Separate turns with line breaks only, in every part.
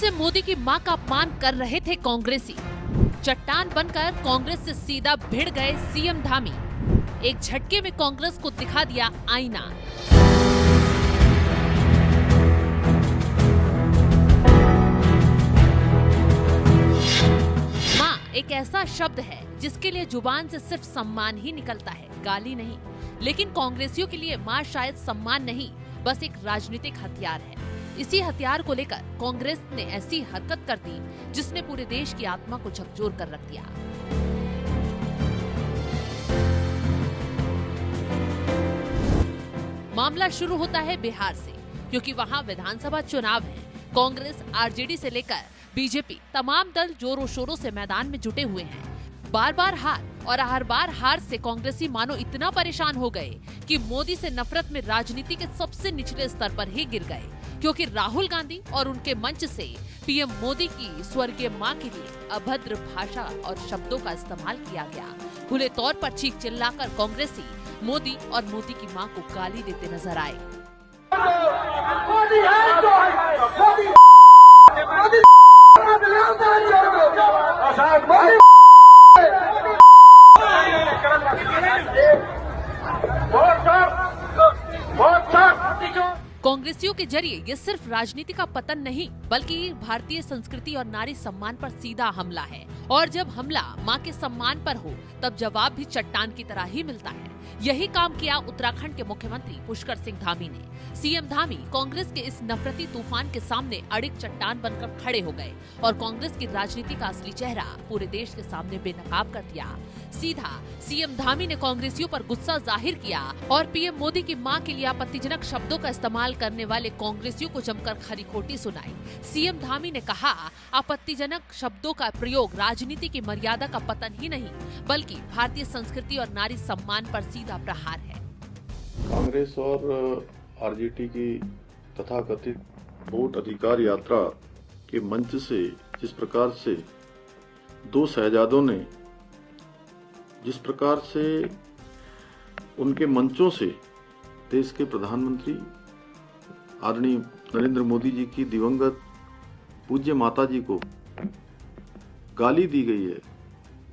से मोदी की मां का अपमान कर रहे थे कांग्रेसी। चट्टान बनकर कांग्रेस से सीधा भिड़ गए सीएम धामी। एक झटके में कांग्रेस को दिखा दिया आईना। मां एक ऐसा शब्द है जिसके लिए जुबान से सिर्फ सम्मान ही निकलता है, गाली नहीं। लेकिन कांग्रेसियों के लिए मां शायद सम्मान नहीं, बस एक राजनीतिक हथियार है। इसी हथियार को लेकर कांग्रेस ने ऐसी हरकत कर दी जिसने पूरे देश की आत्मा को झकझोर कर रख दिया। मामला शुरू होता है बिहार से, क्योंकि वहां विधानसभा चुनाव है। कांग्रेस, आरजेडी से लेकर बीजेपी तमाम दल जोरों शोरों से मैदान में जुटे हुए हैं। बार बार हार और हर बार हार से कांग्रेसी मानो इतना परेशान हो गए कि मोदी से नफरत में राजनीति के सबसे निचले स्तर पर ही गिर गए, क्योंकि राहुल गांधी और उनके मंच से पीएम मोदी की स्वर्गीय मां के लिए अभद्र भाषा और शब्दों का इस्तेमाल किया गया। खुले तौर पर चीख चिल्लाकर कांग्रेसी मोदी और मोदी की मां को गाली देते नजर आए। कांग्रेसियों के जरिए ये सिर्फ राजनीति का पतन नहीं, बल्कि भारतीय संस्कृति और नारी सम्मान पर सीधा हमला है। और जब हमला मां के सम्मान पर हो, तब जवाब भी चट्टान की तरह ही मिलता है। यही काम किया उत्तराखंड के मुख्यमंत्री पुष्कर सिंह धामी ने। सीएम धामी कांग्रेस के इस नफरती तूफान के सामने अड़िग चट्टान बनकर खड़े हो गए और कांग्रेस की राजनीति का असली चेहरा पूरे देश के सामने बेनकाब कर दिया। सीधा सीएम धामी ने कांग्रेसियों पर गुस्सा जाहिर किया और पीएम मोदी की मां के लिए आपत्तिजनक शब्दों का इस्तेमाल करने वाले कांग्रेसियों को जमकर खरी खोटी सुनाई। सीएम धामी ने कहा, आपत्तिजनक शब्दों का प्रयोग राजनीति की मर्यादा का पतन ही नहीं, बल्कि भारतीय संस्कृति और नारी सम्मान पर सीधा प्रहार है।
कांग्रेस और आरजेडी की तथाकथित वोट अधिकार यात्रा के मंच से जिस प्रकार से दो शहजादों ने जिस प्रकार से उनके मंचों से देश के प्रधानमंत्री आदरणीय नरेंद्र मोदी जी की दिवंगत पूज्य माता जी को गाली दी गई है,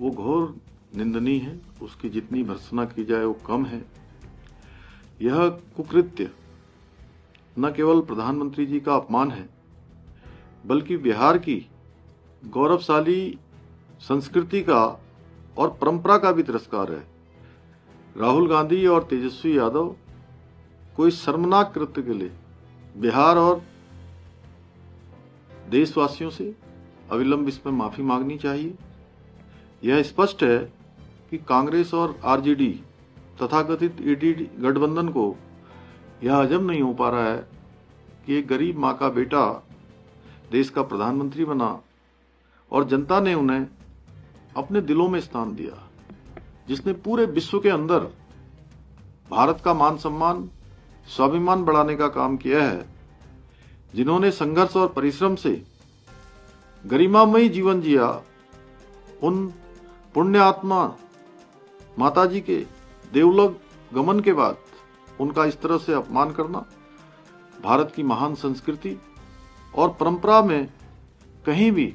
वो घोर निंदनीय है। उसकी जितनी भर्त्सना की जाए वो कम है। यह कुकृत्य न केवल प्रधानमंत्री जी का अपमान है, बल्कि बिहार की गौरवशाली संस्कृति का और परंपरा का भी तिरस्कार है। राहुल गांधी और तेजस्वी यादव को इस शर्मनाक कृत्य के लिए बिहार और देशवासियों से अविलंब इसमें माफी मांगनी चाहिए। यह स्पष्ट है कि कांग्रेस और आरजेडी तथाकथित ईडी गठबंधन को यह हजम नहीं हो पा रहा है कि एक गरीब मां का बेटा देश का प्रधानमंत्री बना और जनता ने उन्हें अपने दिलों में स्थान दिया, जिसने पूरे विश्व के अंदर भारत का मान सम्मान, स्वाभिमान बढ़ाने का काम किया है, जिन्होंने संघर्ष और परिश्रम से गरिमामयी जीवन जिया। उन पुण्य आत्मा माताजी के देवलोक गमन के बाद उनका इस तरह से अपमान करना भारत की महान संस्कृति और परंपरा में कहीं भी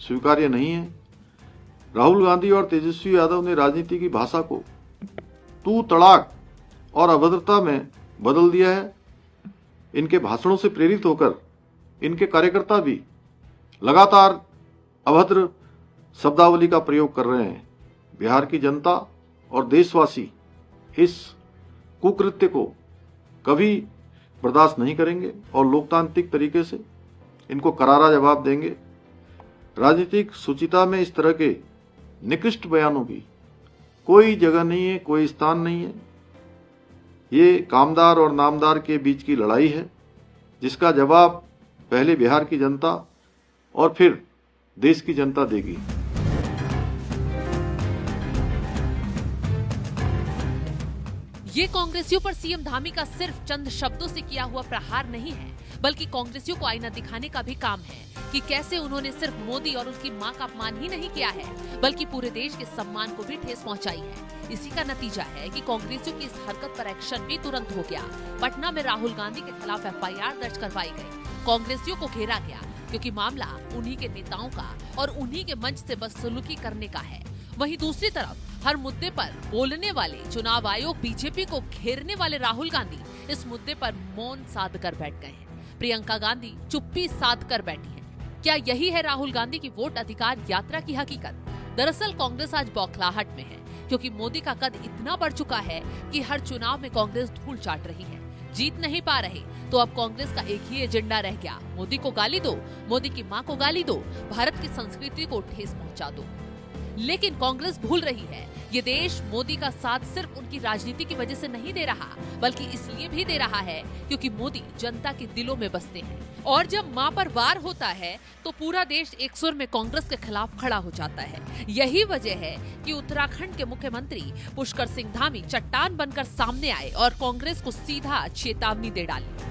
स्वीकार्य नहीं है। राहुल गांधी और तेजस्वी यादव ने राजनीति की भाषा को तू तड़ाक और अभद्रता में बदल दिया है। इनके भाषणों से प्रेरित होकर इनके कार्यकर्ता भी लगातार अभद्र शब्दावली का प्रयोग कर रहे हैं। बिहार की जनता और देशवासी इस कुकृत्य को कभी बर्दाश्त नहीं करेंगे और लोकतांत्रिक तरीके से इनको करारा जवाब देंगे। राजनीतिक सूचिता में इस तरह के निकृष्ट बयानों की कोई जगह नहीं है, कोई स्थान नहीं है। ये कामदार और नामदार के बीच की लड़ाई है, जिसका जवाब पहले बिहार की जनता और फिर देश की जनता देगी।
ये कांग्रेसियों पर सीएम धामी का सिर्फ चंद शब्दों से किया हुआ प्रहार नहीं है, बल्कि कांग्रेसियों को आईना दिखाने का भी काम है कि कैसे उन्होंने सिर्फ मोदी और उनकी मां का अपमान ही नहीं किया है, बल्कि पूरे देश के सम्मान को भी ठेस पहुंचाई है। इसी का नतीजा है कि कांग्रेसियों की इस हरकत पर एक्शन भी तुरंत हो गया। पटना में राहुल गांधी के खिलाफ एफआईआर दर्ज करवाई गई, कांग्रेसियों को घेरा गया। क्योंकि मामला उन्हीं के नेताओं का और उन्हीं के मंच से बदसलूकी करने का है। वहीं दूसरी तरफ हर मुद्दे पर बोलने वाले चुनाव आयोग बीजेपी को घेरने वाले राहुल गांधी इस मुद्दे पर मौन साध कर बैठ गए हैं। प्रियंका गांधी चुप्पी साध कर बैठी हैं। क्या यही है राहुल गांधी की वोट अधिकार यात्रा की हकीकत? दरअसल कांग्रेस आज बौखलाहट में है, क्योंकि मोदी का कद इतना बढ़ चुका है कि हर चुनाव में कांग्रेस धूल चाट रही है। जीत नहीं पा रहे तो अब कांग्रेस का एक ही एजेंडा रह गया, मोदी को गाली दो, मोदी की मां को गाली दो, भारत की संस्कृति को ठेस पहुंचा दो। लेकिन कांग्रेस भूल रही है, ये देश मोदी का साथ सिर्फ उनकी राजनीति की वजह से नहीं दे रहा, बल्कि इसलिए भी दे रहा है क्योंकि मोदी जनता के दिलों में बसते हैं। और जब मां पर वार होता है तो पूरा देश एक सुर में कांग्रेस के खिलाफ खड़ा हो जाता है। यही वजह है कि उत्तराखंड के मुख्यमंत्री पुष्कर सिंह धामी चट्टान बनकर सामने आए और कांग्रेस को सीधा चेतावनी दे डाली।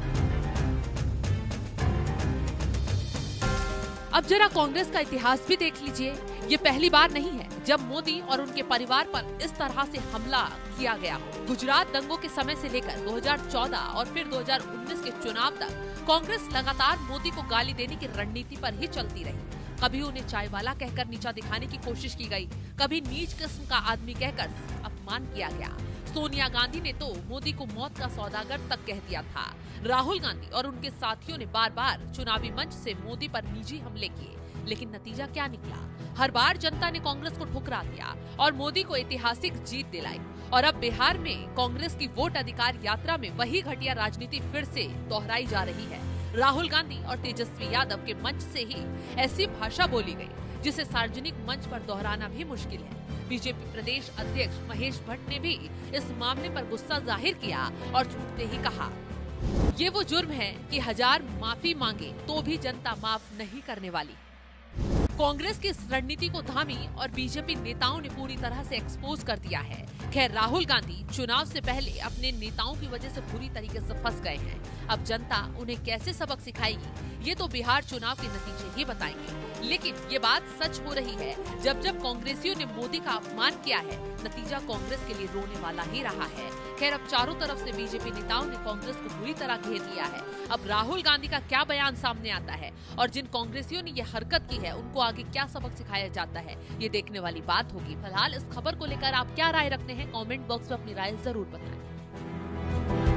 अब जरा कांग्रेस का इतिहास भी देख लीजिए। ये पहली बार नहीं है जब मोदी और उनके परिवार पर इस तरह से हमला किया गया हो। गुजरात दंगों के समय से लेकर 2014 और फिर 2019 के चुनाव तक कांग्रेस लगातार मोदी को गाली देने की रणनीति पर ही चलती रही। कभी उन्हें चाय वाला कहकर नीचा दिखाने की कोशिश की गई, कभी नीच किस्म का आदमी कहकर अपमान किया गया। सोनिया गांधी ने तो मोदी को मौत का सौदागर तक कह दिया था। राहुल गांधी और उनके साथियों ने बार बार चुनावी मंच से मोदी पर निजी हमले किए, लेकिन नतीजा क्या निकला? हर बार जनता ने कांग्रेस को ठुकरा दिया और मोदी को ऐतिहासिक जीत दिलाई। और अब बिहार में कांग्रेस की वोट अधिकार यात्रा में वही घटिया राजनीति फिर से दोहराई जा रही है। राहुल गांधी और तेजस्वी यादव के मंच से ही ऐसी भाषा बोली गई जिसे सार्वजनिक मंच पर दोहराना भी मुश्किल है। बीजेपी प्रदेश अध्यक्ष महेश भट्ट ने भी इस मामले पर गुस्सा जाहिर किया और झूठते ही कहा, ये वो जुर्म है कि 1000 माफी मांगे तो भी जनता माफ नहीं करने वाली। कांग्रेस की इस रणनीति को धामी और बीजेपी नेताओं ने पूरी तरह से एक्सपोज कर दिया है। खैर, राहुल गांधी चुनाव से पहले अपने नेताओं की वजह से बुरी तरीके से फंस गए हैं। अब जनता उन्हें कैसे सबक सिखाएगी, ये तो बिहार चुनाव के नतीजे ही बताएंगे। लेकिन ये बात सच हो रही है, जब जब कांग्रेसियों ने मोदी का अपमान किया है, नतीजा कांग्रेस के लिए रोने वाला ही रहा है। खैर, अब चारों तरफ से बीजेपी नेताओं ने कांग्रेस को बुरी तरह घेर लिया है। अब राहुल गांधी का क्या बयान सामने आता है और जिन कांग्रेसियों ने ये हरकत की है उनको आगे क्या सबक सिखाया जाता है, ये देखने वाली बात होगी। फिलहाल इस खबर को लेकर आप क्या राय रखते हैं, कमेंट बॉक्स में अपनी राय जरूर बताएं।